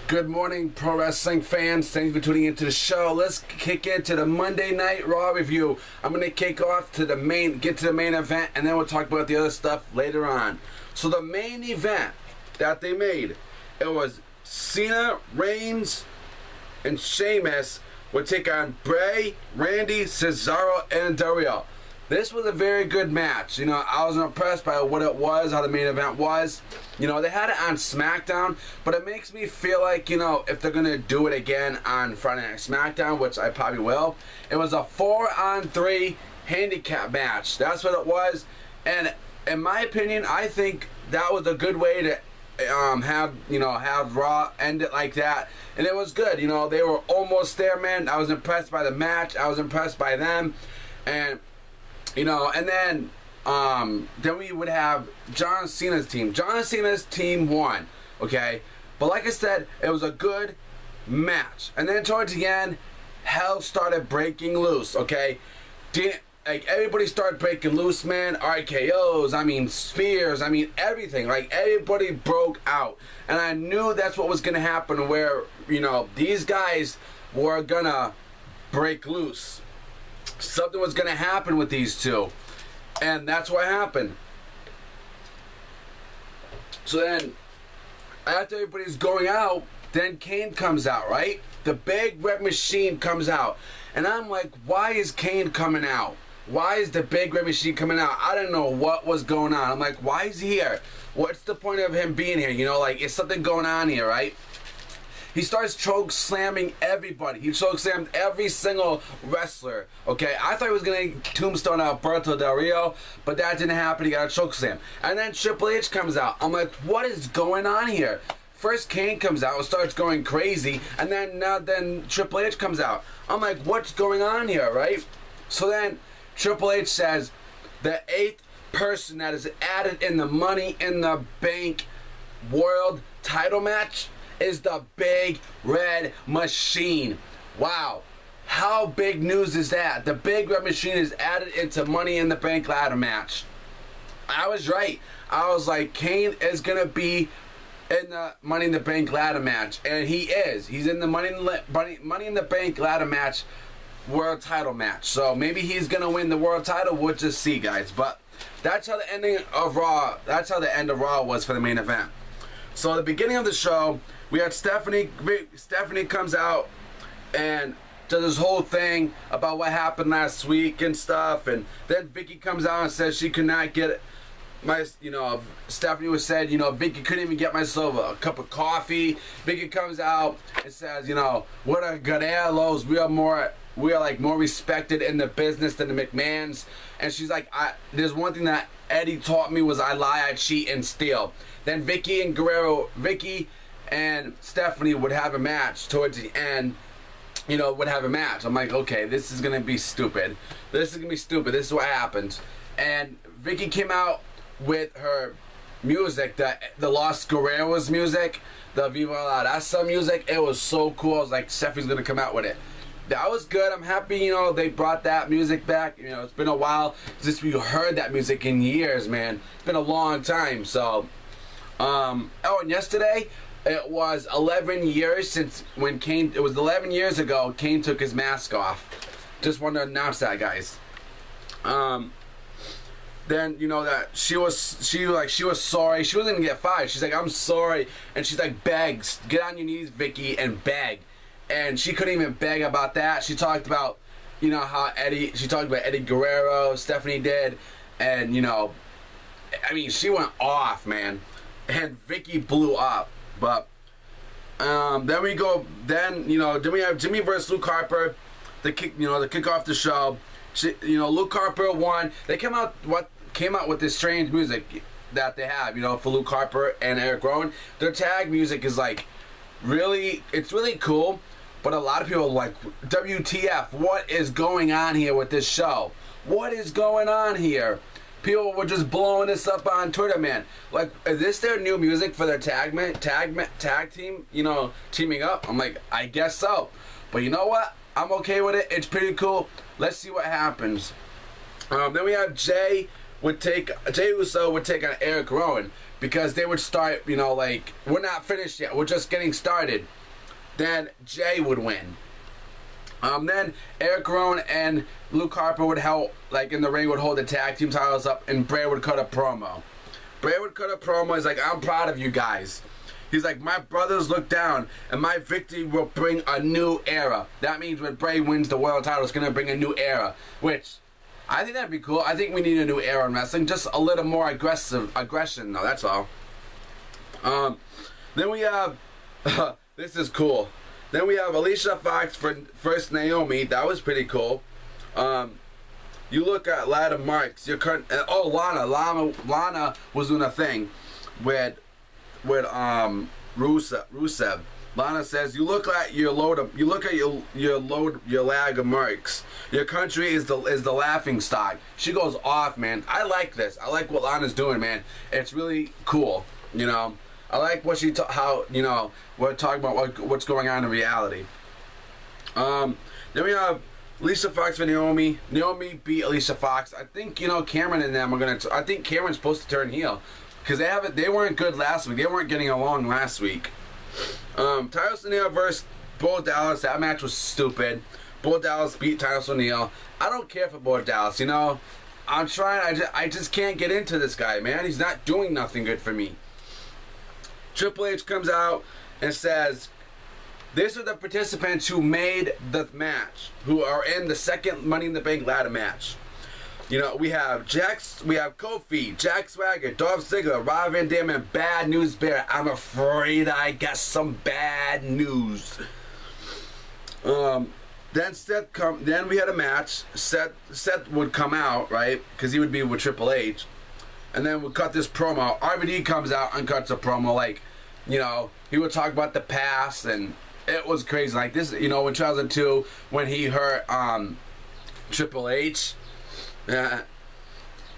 Good morning, pro wrestling fans. Thanks for tuning into the show. Let's kick into the Monday Night Raw review. I'm gonna kick off to get to the main event, and then we'll talk about the other stuff later on. So the main event that they made, it was Cena, Reigns, and Sheamus would take on Bray, Randy, Cesaro, and Dario. This was a very good match. You know, I was impressed by what it was, how the main event was. You know, they had it on SmackDown, but it makes me feel like, you know, if they're going to do it again on Friday Night SmackDown, which I probably will, it was a 4-on-3 handicap match. That's what it was. And in my opinion, I think that was a good way to have Raw end it like that. And it was good. You know, they were almost there, man. I was impressed by the match. I was impressed by them. And you know, and then we would have John Cena's team. John Cena's team won, okay? But like I said, it was a good match. And then towards the end, hell started breaking loose, okay? Like, everybody started breaking loose, man. RKOs, I mean, spears, I mean, everything. Like, everybody broke out. And I knew that's what was going to happen, where, you know, these guys were going to break loose. Something was going to happen with these two. And that's what happened. So then, after everybody's going out, then Kane comes out, right? The big red machine comes out. And I'm like, why is Kane coming out? Why is the big red machine coming out? I didn't know what was going on. I'm like, why is he here? What's the point of him being here? You know, like, is something going on here, right? He starts choke slamming everybody. He choke slammed every single wrestler. Okay, I thought he was gonna tombstone Alberto Del Rio, but that didn't happen. He got a choke slam. And then Triple H comes out. I'm like, what is going on here? First Kane comes out and starts going crazy, and then Triple H comes out. I'm like, what's going on here, right? So then Triple H says the 8th person that is added in the Money in the Bank World title match is the big red machine. Wow. How big news is that? The big red machine is added into Money in the Bank ladder match. I was right. I was like, Kane is going to be in the Money in the Bank ladder match. And he is. He's in the Money in the Bank ladder match world title match. So maybe he's going to win the world title. We'll just see, guys. But that's how the ending of Raw, that's how the end of Raw was for the main event. So at the beginning of the show, we had Stephanie comes out and does this whole thing about what happened last week and stuff, and then Vicky comes out and says she could not get Stephanie was said, you know, Vicky couldn't even get myself a cup of coffee. Vicky comes out and says, you know, what are Guerreros? We are like more respected in the business than the McMahons. And she's like, there's one thing that Eddie taught me was I lie, I cheat, and steal. Then Vicky and Stephanie would have a match towards the end. You know, would have a match. I'm like, okay, this is gonna be stupid. This is gonna be stupid. This is what happens. And Vicky came out with her music, the Los Guerreros music, the Viva La Raza music. It was so cool. I was like, Stephanie's gonna come out with it. That was good. I'm happy, you know, they brought that music back. You know, it's been a while since we heard that music in years, man. It's been a long time. So, and yesterday, it was 11 years since when Kane, it was 11 years ago, Kane took his mask off. Just wanted to announce that, guys. Then, you know, that she was sorry. She wasn't gonna get fired. She's like, I'm sorry. And she's like, begs, get on your knees, Vicky, and beg. And she couldn't even beg about that. She talked about, you know, how she talked about Eddie Guerrero, Stephanie did. And, you know, I mean, she went off, man. And Vicky blew up. But, then we have Jimmy versus Luke Harper, to kick off the show. Luke Harper won. They came out with this strange music that they have, you know, for Luke Harper and Eric Rowan. Their tag music is like, it's really cool. But a lot of people are like, WTF, what is going on here with this show? What is going on here? People were just blowing this up on Twitter, man. Like, is this their new music for their tag team, you know, teaming up? I'm like, I guess so. But you know what? I'm okay with it. It's pretty cool. Let's see what happens. Then we have Jey Uso would take on Eric Rowan. because they would start, you know, like, we're not finished yet, we're just getting started. Then Jay would win. Then Eric Rowan and Luke Harper would help, like, in the ring, would hold the tag team titles up, and Bray would cut a promo. Bray would cut a promo. He's like, I'm proud of you guys. He's like, my brothers look down, and my victory will bring a new era. That means when Bray wins the world title, it's going to bring a new era, which I think that'd be cool. I think we need a new era in wrestling, just a little more aggression, though, that's all. Then we have, this is cool. Then we have Alicia Fox versus Naomi. That was pretty cool. You look at Lana Marks. Lana was doing a thing with Rusev. Lana says, "You look at your lag of marks. Your country is the laughing stock." She goes off, man. I like this. I like what Lana's doing, man. It's really cool, you know. I like what how, you know, we're talking about what's going on in reality. Then we have Alicia Fox for Naomi. Naomi beat Alicia Fox. I think, you know, Cameron and them are gonna. I think Cameron's supposed to turn heel because they weren't good last week. They weren't getting along last week. Titus O'Neil versus Bo Dallas. That match was stupid. Bo Dallas beat Titus O'Neil. I don't care for Bo Dallas. You know, I'm trying. I just can't get into this guy, man. He's not doing nothing good for me. Triple H comes out and says, these are the participants who made the match, who are in the second Money in the Bank ladder match. You know, we have Kofi, Jack Swagger, Dolph Ziggler, Rob Van Dam, and Bad News Bear. I'm afraid I got some bad news. Then we had a match. Seth would come out, right? Because he would be with Triple H. And then we cut this promo. RVD comes out and cuts a promo, like, you know, he would talk about the past, and it was crazy. Like this, you know, in 2002, when he hurt Triple H. Then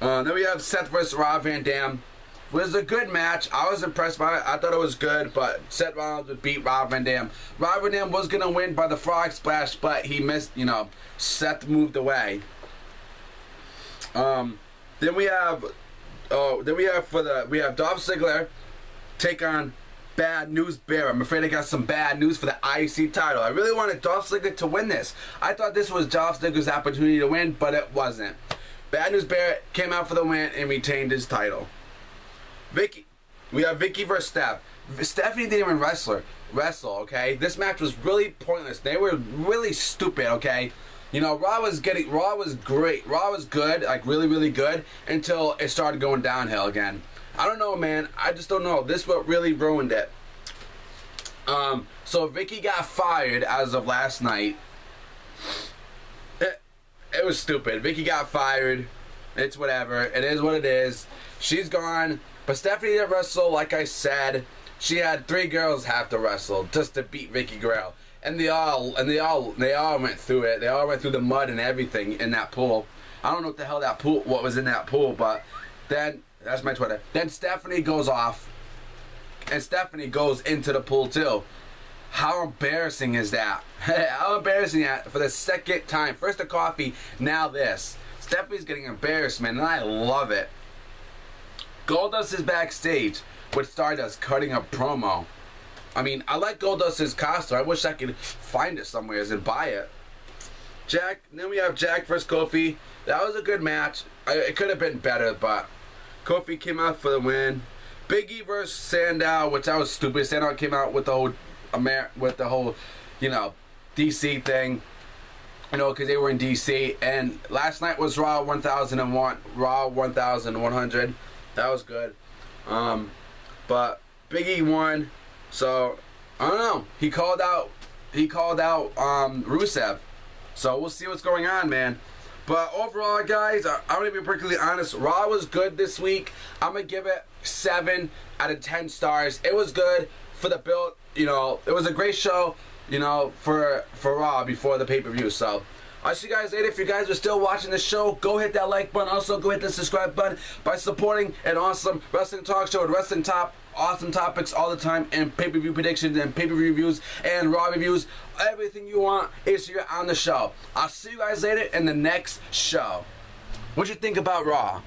we have Seth versus Rob Van Dam. It was a good match. I was impressed by it. I thought it was good, but Seth Rollins would beat Rob Van Dam. Rob Van Dam was going to win by the frog splash, but he missed, you know, Seth moved away. Then we have Dolph Ziggler take on Bad News Bear. I'm afraid I got some bad news for the IC title. I really wanted Dolph Ziggler to win this. I thought this was Dolph Ziggler's opportunity to win, but it wasn't. Bad News Bear came out for the win and retained his title. We have Vicky versus Steph. Stephanie didn't even wrestle, okay? This match was really pointless. They were really stupid, okay? You know, Raw was great. Raw was good, like really, really good, until it started going downhill again. I don't know, man. I just don't know. This what really ruined it. So Vicky got fired as of last night. It was stupid. Vicky got fired. It's whatever. It is what it is. She's gone. But Stephanie didn't wrestle, like I said. She had 3 girls have to wrestle just to beat Vicky Guerrero. And they all went through it. They all went through the mud and everything in that pool. I don't know what the hell what was in that pool, but then that's my Twitter. Then Stephanie goes off, and Stephanie goes into the pool too. How embarrassing is that? How embarrassing that for the second time. First the coffee, now this. Stephanie's getting embarrassed, man, and I love it. Goldust is backstage with Stardust cutting a promo. I mean, I like Goldust's costume. I wish I could find it somewhere and buy it. Then we have Jack versus Kofi. That was a good match. It could have been better, but Kofi came out for the win. Big E versus Sandow, which I was stupid. Sandow came out with the whole, you know, DC thing. You know, because they were in DC. And last night was Raw 1001, Raw 1100. That was good. But Big E won. So I don't know. He called out Rusev. So we'll see what's going on, man. But overall, guys, I'm gonna be perfectly honest. Raw was good this week. I'm gonna give it 7 out of 10 stars. It was good for the build. You know, it was a great show. You know, for Raw before the pay-per-view. So I'll see you guys later. If you guys are still watching the show, go hit that like button. Also, go hit the subscribe button by supporting an awesome wrestling talk show with awesome topics all the time, and pay-per-view predictions and pay-per-view reviews and Raw reviews. Everything you want is here on the show. I'll see you guys later in the next show. What'd you think about Raw?